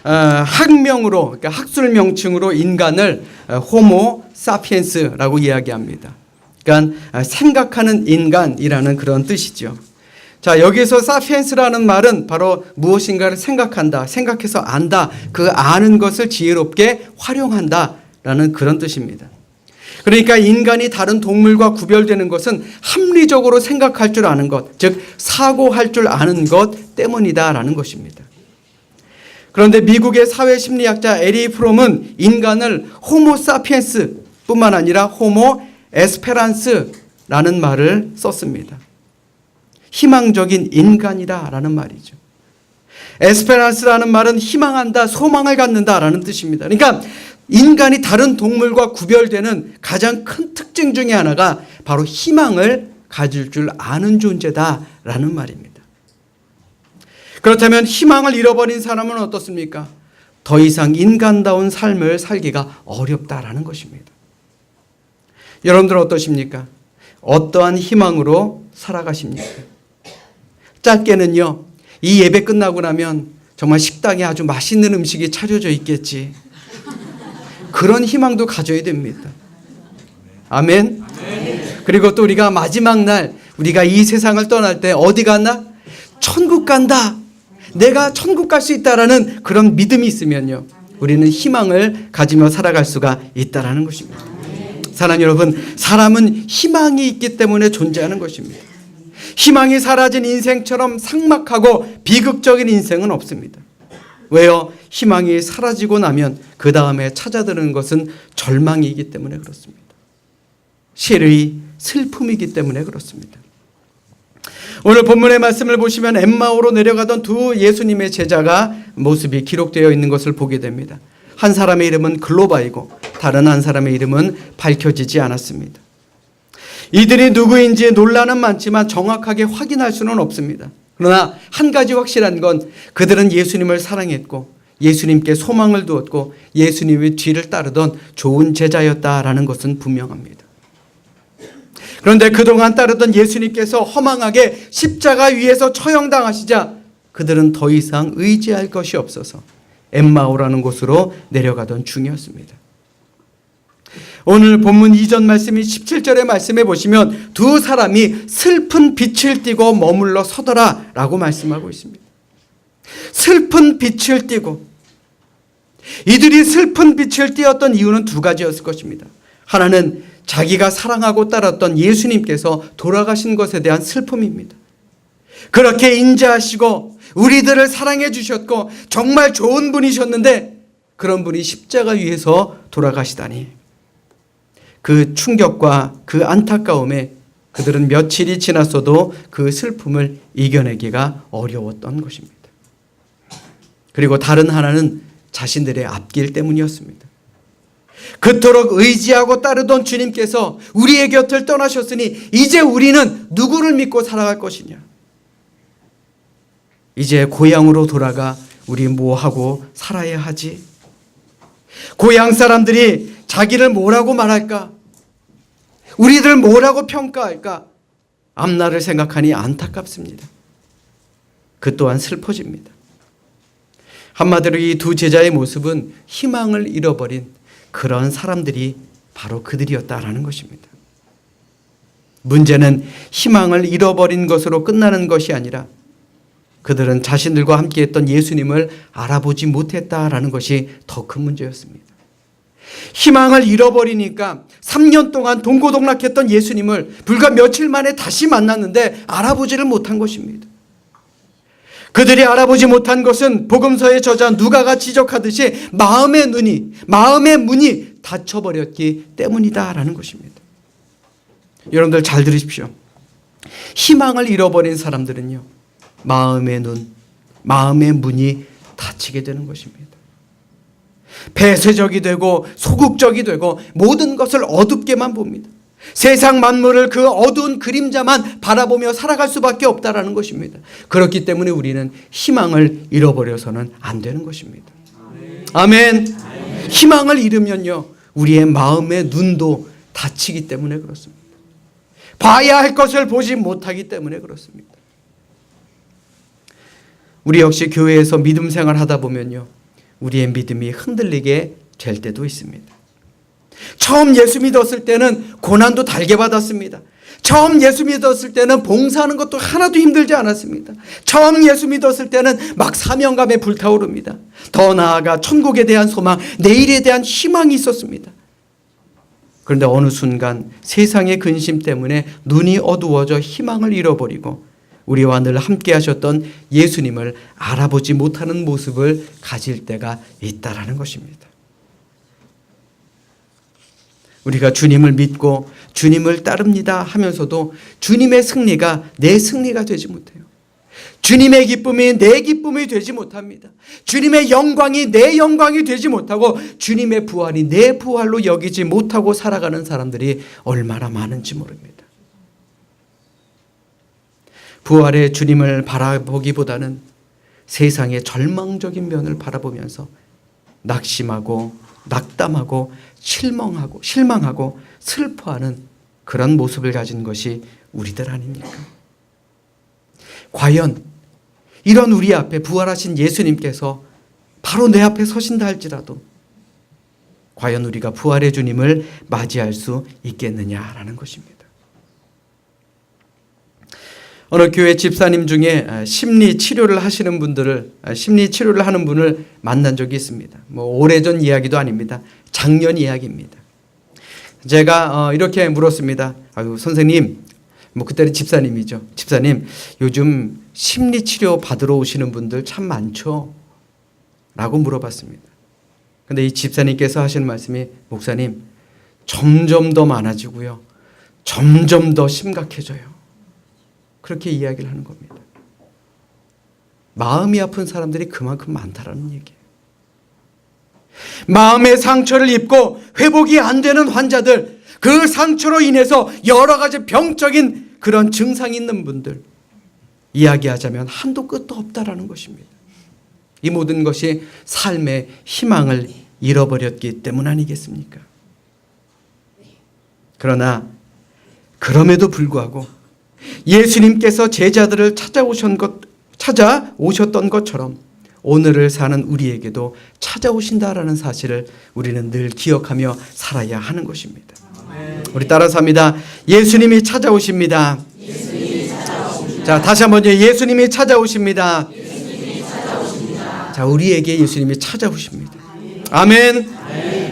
학명으로, 그러니까 학술 명칭으로 인간을 호모 사피엔스라고 이야기합니다. 그러니까 생각하는 인간이라는 그런 뜻이죠. 자, 여기서 사피엔스라는 말은 바로 무엇인가를 생각한다, 생각해서 안다, 그 아는 것을 지혜롭게 활용한다라는 그런 뜻입니다. 그러니까 인간이 다른 동물과 구별되는 것은 합리적으로 생각할 줄 아는 것, 즉 사고할 줄 아는 것 때문이다라는 것입니다. 그런데 미국의 사회심리학자 에리 프롬은 인간을 호모 사피엔스 뿐만 아니라 호모 에스페란스라는 말을 썼습니다. 희망적인 인간이다라는 말이죠. 에스페란스라는 말은 희망한다, 소망을 갖는다라는 뜻입니다. 그러니까 인간이 다른 동물과 구별되는 가장 큰 특징 중에 하나가 바로 희망을 가질 줄 아는 존재다라는 말입니다. 그렇다면 희망을 잃어버린 사람은 어떻습니까? 더 이상 인간다운 삶을 살기가 어렵다라는 것입니다. 여러분들 어떠십니까? 어떠한 희망으로 살아가십니까? 짧게는요, 이 예배 끝나고 나면 정말 식당에 아주 맛있는 음식이 차려져 있겠지, 그런 희망도 가져야 됩니다. 아멘. 그리고 또 우리가 마지막 날 우리가 이 세상을 떠날 때 어디 갔나? 천국 간다. 내가 천국 갈 수 있다라는 그런 믿음이 있으면요, 우리는 희망을 가지며 살아갈 수가 있다라는 것입니다. 사랑하는 여러분, 사람은 희망이 있기 때문에 존재하는 것입니다. 희망이 사라진 인생처럼 삭막하고 비극적인 인생은 없습니다. 왜요? 희망이 사라지고 나면 그 다음에 찾아드는 것은 절망이기 때문에 그렇습니다. 시의 슬픔이기 때문에 그렇습니다. 오늘 본문의 말씀을 보시면 엠마오로 내려가던 두 예수님의 제자가 모습이 기록되어 있는 것을 보게 됩니다. 한 사람의 이름은 글로바이고 다른 한 사람의 이름은 밝혀지지 않았습니다. 이들이 누구인지 논란은 많지만 정확하게 확인할 수는 없습니다. 그러나 한 가지 확실한 건 그들은 예수님을 사랑했고 예수님께 소망을 두었고 예수님의 뒤를 따르던 좋은 제자였다라는 것은 분명합니다. 그런데 그동안 따르던 예수님께서 허망하게 십자가 위에서 처형당하시자 그들은 더 이상 의지할 것이 없어서 엠마오라는 곳으로 내려가던 중이었습니다. 오늘 본문 이전 말씀인 17절의 말씀에 보시면 두 사람이 슬픈 빛을 띠고 머물러 서더라 라고 말씀하고 있습니다. 슬픈 빛을 띠고, 이들이 슬픈 빛을 띠었던 이유는 두 가지였을 것입니다. 하나는 자기가 사랑하고 따랐던 예수님께서 돌아가신 것에 대한 슬픔입니다. 그렇게 인자하시고 우리들을 사랑해 주셨고 정말 좋은 분이셨는데 그런 분이 십자가 위에서 돌아가시다니, 그 충격과 그 안타까움에 그들은 며칠이 지났어도 그 슬픔을 이겨내기가 어려웠던 것입니다. 그리고 다른 하나는 자신들의 앞길 때문이었습니다. 그토록 의지하고 따르던 주님께서 우리의 곁을 떠나셨으니 이제 우리는 누구를 믿고 살아갈 것이냐? 이제 고향으로 돌아가 우리 뭐하고 살아야 하지? 고향 사람들이 자기를 뭐라고 말할까? 우리들 뭐라고 평가할까? 앞날을 생각하니 안타깝습니다. 그 또한 슬퍼집니다. 한마디로 이 두 제자의 모습은 희망을 잃어버린 그런 사람들이 바로 그들이었다라는 것입니다. 문제는 희망을 잃어버린 것으로 끝나는 것이 아니라 그들은 자신들과 함께했던 예수님을 알아보지 못했다라는 것이 더 큰 문제였습니다. 희망을 잃어버리니까 3년 동안 동고동락했던 예수님을 불과 며칠 만에 다시 만났는데 알아보지를 못한 것입니다. 그들이 알아보지 못한 것은 복음서의 저자 누가가 지적하듯이 마음의 문이 닫혀버렸기 때문이다라는 것입니다. 여러분들 잘 들으십시오. 희망을 잃어버린 사람들은요, 마음의 문이 닫히게 되는 것입니다. 폐쇄적이 되고 소극적이 되고 모든 것을 어둡게만 봅니다. 세상 만물을 그 어두운 그림자만 바라보며 살아갈 수밖에 없다라는 것입니다. 그렇기 때문에 우리는 희망을 잃어버려서는 안 되는 것입니다. 아멘. 희망을 잃으면요, 우리의 마음의 눈도 닫히기 때문에 그렇습니다. 봐야 할 것을 보지 못하기 때문에 그렇습니다. 우리 역시 교회에서 믿음 생활 하다 보면요, 우리의 믿음이 흔들리게 될 때도 있습니다. 처음 예수 믿었을 때는 고난도 달게 받았습니다. 처음 예수 믿었을 때는 봉사하는 것도 하나도 힘들지 않았습니다. 처음 예수 믿었을 때는 막 사명감에 불타오릅니다. 더 나아가 천국에 대한 소망, 내일에 대한 희망이 있었습니다. 그런데 어느 순간 세상의 근심 때문에 눈이 어두워져 희망을 잃어버리고 우리와 늘 함께 하셨던 예수님을 알아보지 못하는 모습을 가질 때가 있다라는 것입니다. 우리가 주님을 믿고 주님을 따릅니다 하면서도 주님의 승리가 내 승리가 되지 못해요. 주님의 기쁨이 내 기쁨이 되지 못합니다. 주님의 영광이 내 영광이 되지 못하고 주님의 부활이 내 부활로 여기지 못하고 살아가는 사람들이 얼마나 많은지 모릅니다. 부활의 주님을 바라보기보다는 세상의 절망적인 면을 바라보면서 낙심하고 낙담하고 실망하고 슬퍼하는 그런 모습을 가진 것이 우리들 아닙니까? 과연 이런 우리 앞에 부활하신 예수님께서 바로 내 앞에 서신다 할지라도 과연 우리가 부활의 주님을 맞이할 수 있겠느냐라는 것입니다. 어느 교회 집사님 중에 심리 치료를 하시는 분을 만난 적이 있습니다. 오래전 이야기도 아닙니다. 작년 이야기입니다. 제가 이렇게 물었습니다. 아유, 선생님, 그때는 집사님이죠. 집사님, 요즘 심리 치료 받으러 오시는 분들 참 많죠? 라고 물어봤습니다. 근데 이 집사님께서 하시는 말씀이, 목사님, 점점 더 많아지고요. 점점 더 심각해져요. 그렇게 이야기를 하는 겁니다. 마음이 아픈 사람들이 그만큼 많다라는 얘기예요. 마음의 상처를 입고 회복이 안 되는 환자들, 그 상처로 인해서 여러 가지 병적인 그런 증상이 있는 분들, 이야기하자면 한도 끝도 없다라는 것입니다. 이 모든 것이 삶의 희망을 잃어버렸기 때문 아니겠습니까? 그러나 그럼에도 불구하고 예수님께서 제자들을 찾아오셨던 것처럼 오늘을 사는 우리에게도 찾아오신다라는 사실을 우리는 늘 기억하며 살아야 하는 것입니다. 우리 따라서 합니다. 예수님이 찾아오십니다. 자, 다시 한번요. 예수님이 찾아오십니다. 자, 우리에게 예수님이 찾아오십니다. 아멘.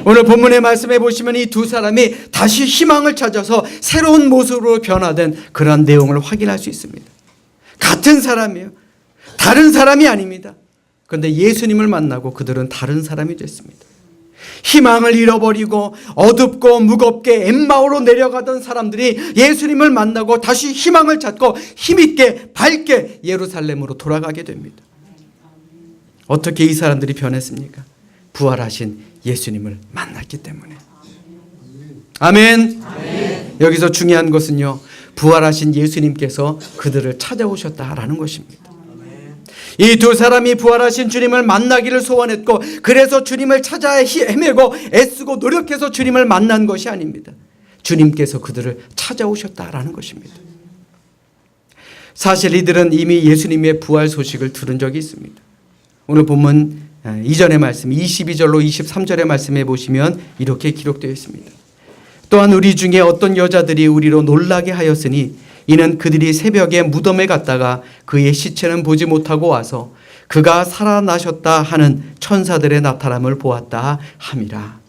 오늘 본문의 말씀해 보시면 이 두 사람이 다시 희망을 찾아서 새로운 모습으로 변화된 그런 내용을 확인할 수 있습니다. 같은 사람이에요. 다른 사람이 아닙니다. 그런데 예수님을 만나고 그들은 다른 사람이 됐습니다. 희망을 잃어버리고 어둡고 무겁게 엠마오로 내려가던 사람들이 예수님을 만나고 다시 희망을 찾고 힘있게 밝게 예루살렘으로 돌아가게 됩니다. 어떻게 이 사람들이 변했습니까? 부활하신 예수님을 만났기 때문에. 아멘. 아멘. 여기서 중요한 것은요, 부활하신 예수님께서 그들을 찾아오셨다라는 것입니다. 이 두 사람이 부활하신 주님을 만나기를 소원했고, 그래서 주님을 찾아 헤매고 애쓰고 노력해서 주님을 만난 것이 아닙니다. 주님께서 그들을 찾아오셨다라는 것입니다. 사실 이들은 이미 예수님의 부활 소식을 들은 적이 있습니다. 오늘 본문 이전의 말씀 22절로 23절의 말씀에 보시면 이렇게 기록되어 있습니다. 또한 우리 중에 어떤 여자들이 우리로 놀라게 하였으니 이는 그들이 새벽에 무덤에 갔다가 그의 시체는 보지 못하고 와서 그가 살아나셨다 하는 천사들의 나타남을 보았다 함이라.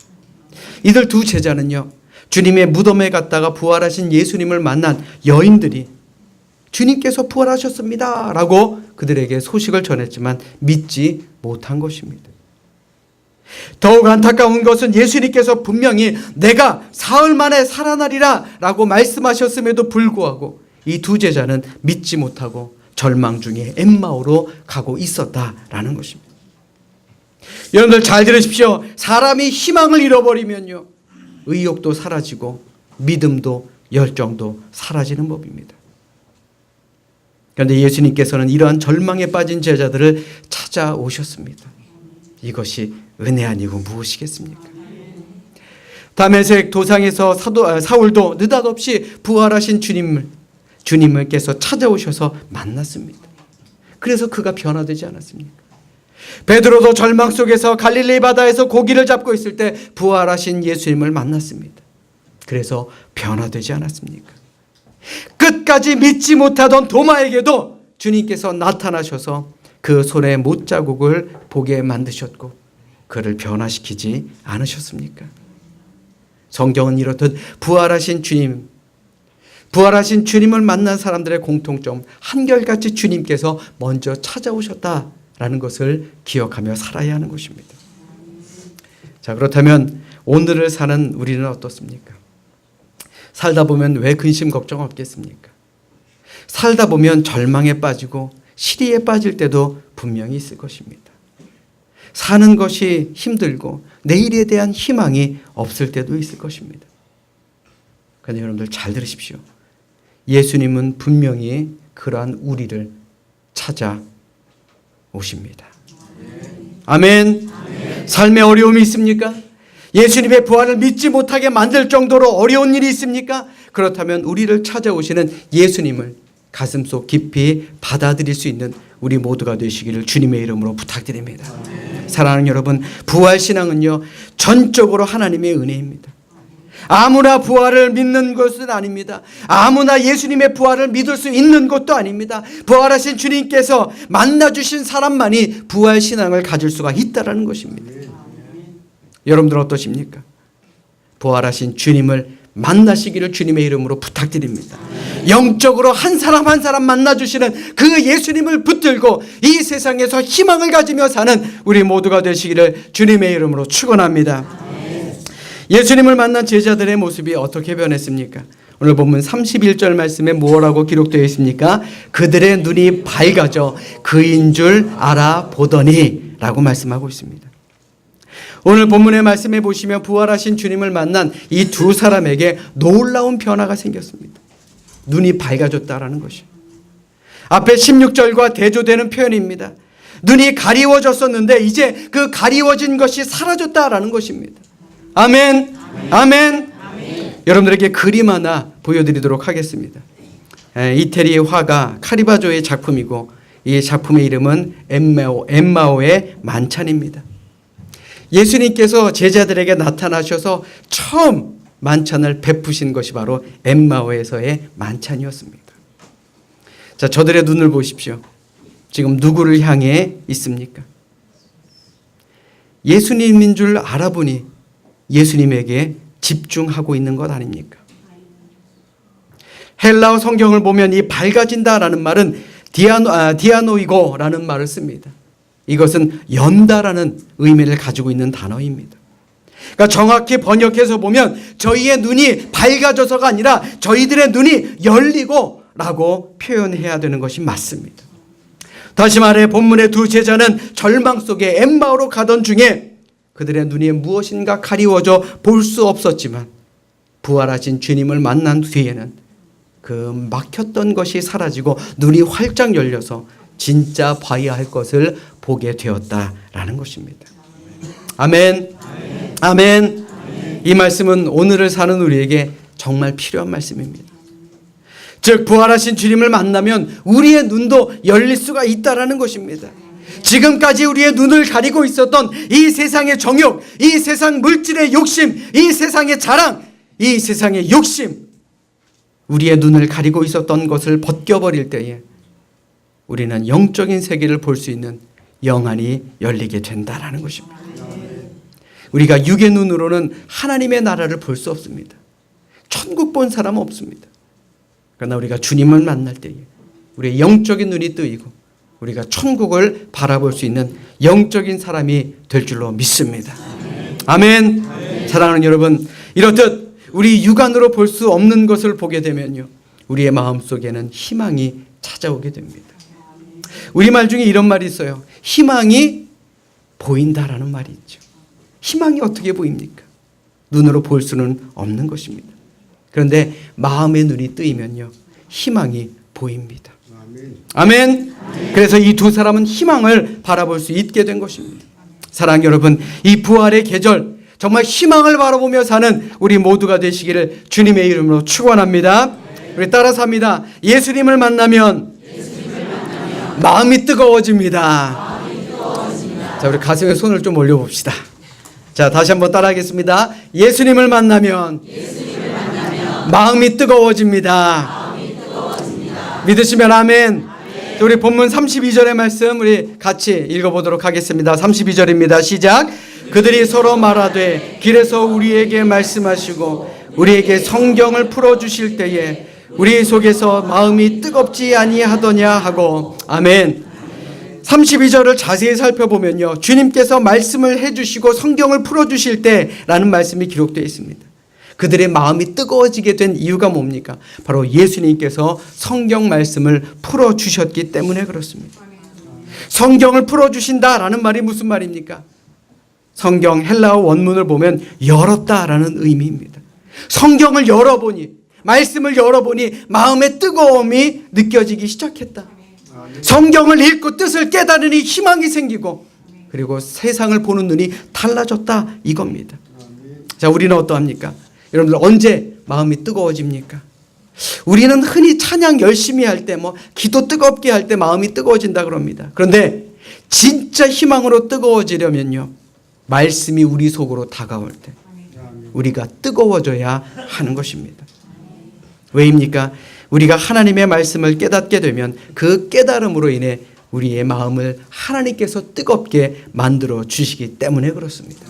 이들 두 제자는요, 주님의 무덤에 갔다가 부활하신 예수님을 만난 여인들이 주님께서 부활하셨습니다 라고 그들에게 소식을 전했지만 믿지 못한 것입니다. 더욱 안타까운 것은 예수님께서 분명히 내가 사흘 만에 살아나리라 라고 말씀하셨음에도 불구하고 이 두 제자는 믿지 못하고 절망 중에 엠마오로 가고 있었다라는 것입니다. 여러분들 잘 들으십시오. 사람이 희망을 잃어버리면요, 의욕도 사라지고 믿음도 열정도 사라지는 법입니다. 그런데 예수님께서는 이러한 절망에 빠진 제자들을 찾아오셨습니다. 이것이 은혜 아니고 무엇이겠습니까? 다메섹 도상에서 사울도 느닷없이 부활하신 주님께서 찾아오셔서 만났습니다. 그래서 그가 변화되지 않았습니까? 베드로도 절망 속에서 갈릴리 바다에서 고기를 잡고 있을 때 부활하신 예수님을 만났습니다. 그래서 변화되지 않았습니까? 끝까지 믿지 못하던 도마에게도 주님께서 나타나셔서 그 손에 못자국을 보게 만드셨고 그를 변화시키지 않으셨습니까? 성경은 이렇듯 부활하신 주님을 만난 사람들의 공통점, 한결같이 주님께서 먼저 찾아오셨다라는 것을 기억하며 살아야 하는 것입니다. 자, 그렇다면 오늘을 사는 우리는 어떻습니까? 살다 보면 왜 근심 걱정 없겠습니까? 살다 보면 절망에 빠지고 시리에 빠질 때도 분명히 있을 것입니다. 사는 것이 힘들고 내일에 대한 희망이 없을 때도 있을 것입니다. 그런데 여러분들 잘 들으십시오. 예수님은 분명히 그러한 우리를 찾아오십니다. 아멘. 삶에 어려움이 있습니까? 예수님의 부활을 믿지 못하게 만들 정도로 어려운 일이 있습니까? 그렇다면 우리를 찾아오시는 예수님을 가슴속 깊이 받아들일 수 있는 우리 모두가 되시기를 주님의 이름으로 부탁드립니다. 사랑하는 여러분, 부활신앙은요 전적으로 하나님의 은혜입니다. 아무나 부활을 믿는 것은 아닙니다. 아무나 예수님의 부활을 믿을 수 있는 것도 아닙니다. 부활하신 주님께서 만나주신 사람만이 부활신앙을 가질 수가 있다는 것입니다. 여러분들 어떠십니까? 부활하신 주님을 만나시기를 주님의 이름으로 부탁드립니다. 영적으로 한 사람 한 사람 만나주시는 그 예수님을 붙들고 이 세상에서 희망을 가지며 사는 우리 모두가 되시기를 주님의 이름으로 축원합니다. 예수님을 만난 제자들의 모습이 어떻게 변했습니까? 오늘 본문 31절 말씀에 뭐라고 기록되어 있습니까? 그들의 눈이 밝아져 그인 줄 알아보더니 라고 말씀하고 있습니다. 오늘 본문의 말씀에 보시면 부활하신 주님을 만난 이 두 사람에게 놀라운 변화가 생겼습니다. 눈이 밝아졌다라는 것이. 앞에 16절과 대조되는 표현입니다. 눈이 가리워졌었는데 이제 그 가리워진 것이 사라졌다라는 것입니다. 아멘. 아멘. 여러분들에게 그림 하나 보여드리도록 하겠습니다. 이태리 화가 카리바조의 작품이고 이 작품의 이름은 엠마오의 만찬입니다. 예수님께서 제자들에게 나타나셔서 처음 만찬을 베푸신 것이 바로 엠마오에서의 만찬이었습니다. 자, 저들의 눈을 보십시오. 지금 누구를 향해 있습니까? 예수님인 줄 알아보니 예수님에게 집중하고 있는 것 아닙니까? 헬라어 성경을 보면 이 밝아진다라는 말은 디아노이고라는 말을 씁니다. 이것은 연다라는 의미를 가지고 있는 단어입니다. 그러니까 정확히 번역해서 보면 저희의 눈이 밝아져서가 아니라 저희들의 눈이 열리고 라고 표현해야 되는 것이 맞습니다. 다시 말해 본문의 두 제자는 절망 속에 엠마오로 가던 중에 그들의 눈이 무엇인가 가리워져 볼 수 없었지만 부활하신 주님을 만난 뒤에는 그 막혔던 것이 사라지고 눈이 활짝 열려서 진짜 봐야 할 것을 보게 되었다라는 것입니다. 아멘. 아멘. 이 말씀은 오늘을 사는 우리에게 정말 필요한 말씀입니다. 즉 부활하신 주님을 만나면 우리의 눈도 열릴 수가 있다라는 것입니다. 지금까지 우리의 눈을 가리고 있었던 이 세상의 정욕, 이 세상 물질의 욕심, 이 세상의 자랑, 이 세상의 욕심, 우리의 눈을 가리고 있었던 것을 벗겨버릴 때에 우리는 영적인 세계를 볼 수 있는 영안이 열리게 된다라는 것입니다. 우리가 육의 눈으로는 하나님의 나라를 볼 수 없습니다. 천국 본 사람은 없습니다. 그러나 우리가 주님을 만날 때에 우리의 영적인 눈이 뜨이고 우리가 천국을 바라볼 수 있는 영적인 사람이 될 줄로 믿습니다. 아멘. 사랑하는 여러분, 이렇듯 우리 육안으로 볼 수 없는 것을 보게 되면요, 우리의 마음속에는 희망이 찾아오게 됩니다. 우리말 중에 이런 말이 있어요. 희망이 보인다라는 말이 있죠. 희망이 어떻게 보입니까? 눈으로 볼 수는 없는 것입니다. 그런데 마음의 눈이 뜨이면요, 희망이 보입니다. 아멘. 그래서 이 두 사람은 희망을 바라볼 수 있게 된 것입니다. 사랑하는 여러분, 이 부활의 계절 정말 희망을 바라보며 사는 우리 모두가 되시기를 주님의 이름으로 축원합니다. 우리 따라서 합니다. 예수님을 만나면 마음이 뜨거워집니다. 자, 우리 가슴에 손을 좀 올려봅시다. 자, 다시 한번 따라하겠습니다. 예수님을 만나면 마음이 뜨거워집니다. 믿으시면 아멘. 우리 본문 32절의 말씀 우리 같이 읽어보도록 하겠습니다. 32절입니다. 시작. 그들이 서로 말하되 길에서 우리에게 말씀하시고 우리에게 성경을 풀어주실 때에 우리 속에서 마음이 뜨겁지 아니하더냐 하고. 아멘. 32절을 자세히 살펴보면요, 주님께서 말씀을 해주시고 성경을 풀어주실 때라는 말씀이 기록되어 있습니다. 그들의 마음이 뜨거워지게 된 이유가 뭡니까? 바로 예수님께서 성경 말씀을 풀어주셨기 때문에 그렇습니다. 성경을 풀어주신다라는 말이 무슨 말입니까? 성경 헬라어 원문을 보면 열었다라는 의미입니다. 성경을 열어보니, 말씀을 열어보니 마음의 뜨거움이 느껴지기 시작했다. 성경을 읽고 뜻을 깨달으니 희망이 생기고, 그리고 세상을 보는 눈이 달라졌다 이겁니다. 자, 우리는 어떠합니까? 여러분들 언제 마음이 뜨거워집니까? 우리는 흔히 찬양 열심히 할 때, 기도 뜨겁게 할 때 마음이 뜨거워진다 그럽니다. 그런데 진짜 희망으로 뜨거워지려면요, 말씀이 우리 속으로 다가올 때 우리가 뜨거워져야 하는 것입니다. 왜입니까? 우리가 하나님의 말씀을 깨닫게 되면 그 깨달음으로 인해 우리의 마음을 하나님께서 뜨겁게 만들어 주시기 때문에 그렇습니다.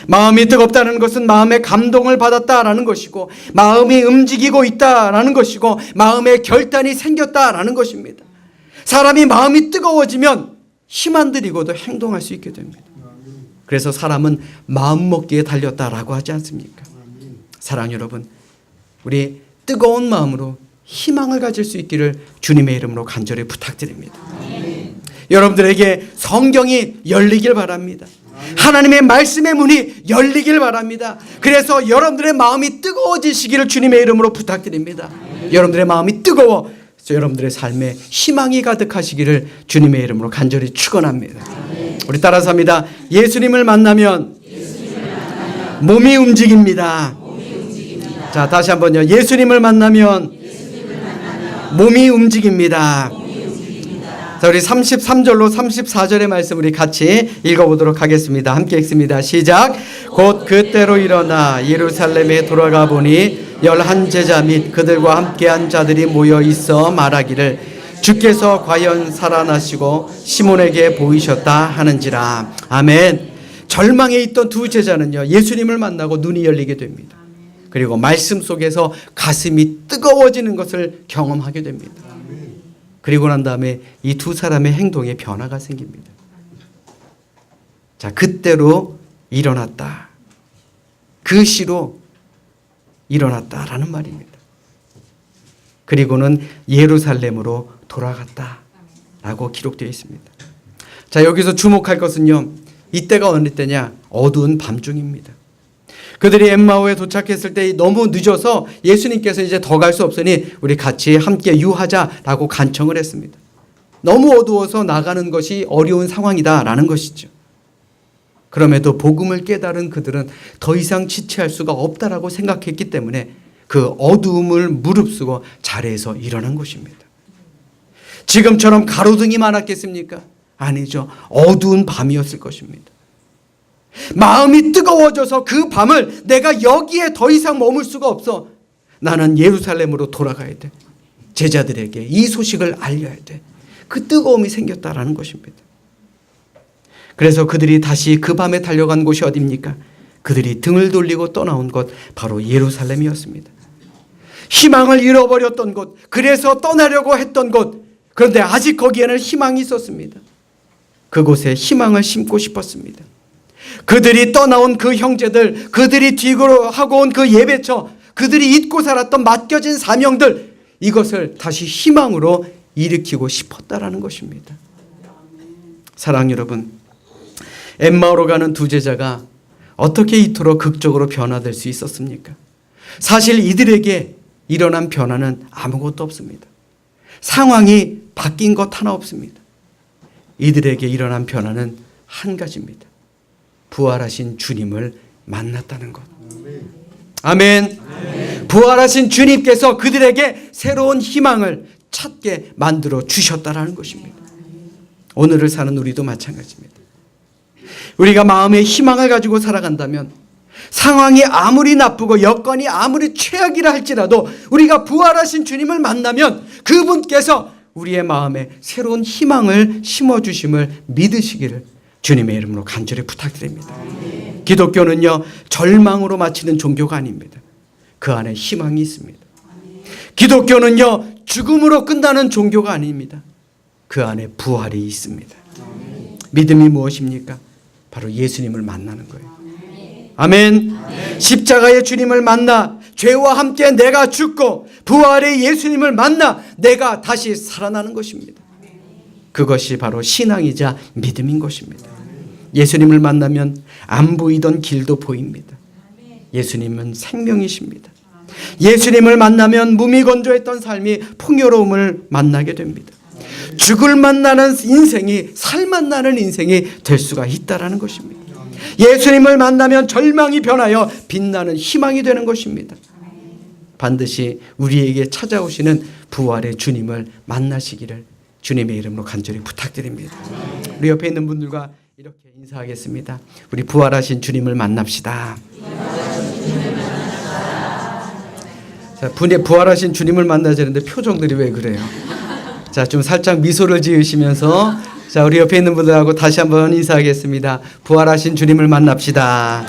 마음이 뜨겁다는 것은 마음의 감동을 받았다라는 것이고, 마음이 움직이고 있다라는 것이고, 마음의 결단이 생겼다라는 것입니다. 사람이 마음이 뜨거워지면 힘 안 들이고도 행동할 수 있게 됩니다. 그래서 사람은 마음먹기에 달렸다라고 하지 않습니까? 사랑 여러분, 우리 뜨거운 마음으로 희망을 가질 수 있기를 주님의 이름으로 간절히 부탁드립니다. 여러분들에게 성경이 열리길 바랍니다. 하나님의 말씀의 문이 열리길 바랍니다. 그래서 여러분들의 마음이 뜨거워지시기를 주님의 이름으로 부탁드립니다. 여러분들의 마음이 뜨거워 여러분들의 삶에 희망이 가득하시기를 주님의 이름으로 간절히 축원합니다. 우리 따라서 합니다. 예수님을 만나면 몸이 움직입니다. 자, 다시 한번요. 예수님을 만나면 몸이 움직입니다. 자, 우리 33절로 34절의 말씀 우리 같이 읽어보도록 하겠습니다. 함께 읽습니다. 시작. 곧 그때로 일어나 예루살렘에 돌아가 보니 11제자 및 그들과 함께한 자들이 모여 있어 말하기를 주께서 과연 살아나시고 시몬에게 보이셨다 하는지라. 아멘. 절망에 있던 두 제자는요, 예수님을 만나고 눈이 열리게 됩니다. 그리고 말씀 속에서 가슴이 뜨거워지는 것을 경험하게 됩니다. 그리고 난 다음에 이 두 사람의 행동에 변화가 생깁니다. 자, 그때로 일어났다. 그 시로 일어났다라는 말입니다. 그리고는 예루살렘으로 돌아갔다라고 기록되어 있습니다. 자, 여기서 주목할 것은요, 이때가 어느 때냐? 어두운 밤중입니다. 그들이 엠마오에 도착했을 때 너무 늦어서 예수님께서 이제 더 갈 수 없으니 우리 같이 함께 유하자라고 간청을 했습니다. 너무 어두워서 나가는 것이 어려운 상황이다라는 것이죠. 그럼에도 복음을 깨달은 그들은 더 이상 지체할 수가 없다라고 생각했기 때문에 그 어두움을 무릅쓰고 자리에서 일어난 것입니다. 지금처럼 가로등이 많았겠습니까? 아니죠. 어두운 밤이었을 것입니다. 마음이 뜨거워져서 그 밤을 내가 여기에 더 이상 머물 수가 없어. 나는 예루살렘으로 돌아가야 돼. 제자들에게 이 소식을 알려야 돼. 그 뜨거움이 생겼다라는 것입니다. 그래서 그들이 다시 그 밤에 달려간 곳이 어디입니까? 그들이 등을 돌리고 떠나온 곳, 바로 예루살렘이었습니다. 희망을 잃어버렸던 곳, 그래서 떠나려고 했던 곳, 그런데 아직 거기에는 희망이 있었습니다. 그곳에 희망을 심고 싶었습니다. 그들이 떠나온 그 형제들, 그들이 뒤로 하고 온 그 예배처, 그들이 잊고 살았던 맡겨진 사명들, 이것을 다시 희망으로 일으키고 싶었다라는 것입니다. 사랑 여러분, 엠마오로 가는 두 제자가 어떻게 이토록 극적으로 변화될 수 있었습니까? 사실 이들에게 일어난 변화는 아무것도 없습니다. 상황이 바뀐 것 하나 없습니다. 이들에게 일어난 변화는 한 가지입니다. 부활하신 주님을 만났다는 것. 아멘. 아멘. 부활하신 주님께서 그들에게 새로운 희망을 찾게 만들어 주셨다라는 것입니다. 오늘을 사는 우리도 마찬가지입니다. 우리가 마음에 희망을 가지고 살아간다면 상황이 아무리 나쁘고 여건이 아무리 최악이라 할지라도 우리가 부활하신 주님을 만나면 그분께서 우리의 마음에 새로운 희망을 심어주심을 믿으시기를 주님의 이름으로 간절히 부탁드립니다. 기독교는요, 절망으로 마치는 종교가 아닙니다. 그 안에 희망이 있습니다. 기독교는요, 죽음으로 끝나는 종교가 아닙니다. 그 안에 부활이 있습니다. 믿음이 무엇입니까? 바로 예수님을 만나는 거예요. 아멘. 십자가의 주님을 만나 죄와 함께 내가 죽고 부활의 예수님을 만나 내가 다시 살아나는 것입니다. 그것이 바로 신앙이자 믿음인 것입니다. 예수님을 만나면 안 보이던 길도 보입니다. 예수님은 생명이십니다. 예수님을 만나면 무미건조했던 삶이 풍요로움을 만나게 됩니다. 죽을 만나는 인생이 살 만나는 인생이 될 수가 있다는 것입니다. 예수님을 만나면 절망이 변하여 빛나는 희망이 되는 것입니다. 반드시 우리에게 찾아오시는 부활의 주님을 만나시기를 주님의 이름으로 간절히 부탁드립니다. 우리 옆에 있는 분들과 이렇게 인사하겠습니다. 우리 부활하신 주님을 만납시다. 자, 부활하신 주님을 만나자는데 표정들이 왜 그래요? 자, 좀 살짝 미소를 지으시면서 자, 우리 옆에 있는 분들하고 다시 한번 인사하겠습니다. 부활하신 주님을 만납시다.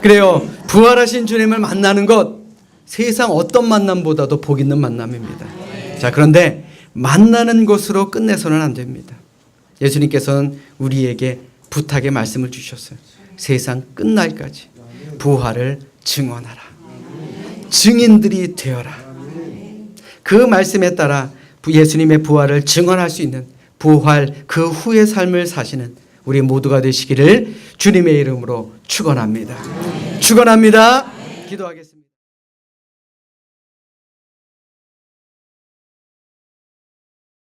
그래요. 부활하신 주님을 만나는 것 세상 어떤 만남보다도 복 있는 만남입니다. 자, 그런데 만나는 것으로 끝내서는 안 됩니다. 예수님께서는 우리에게 부탁의 말씀을 주셨어요. 세상 끝날까지 부활을 증언하라. 증인들이 되어라. 그 말씀에 따라 예수님의 부활을 증언할 수 있는 부활 그 후의 삶을 사시는 우리 모두가 되시기를 주님의 이름으로 축원합니다. 축원합니다. 기도하겠습니다.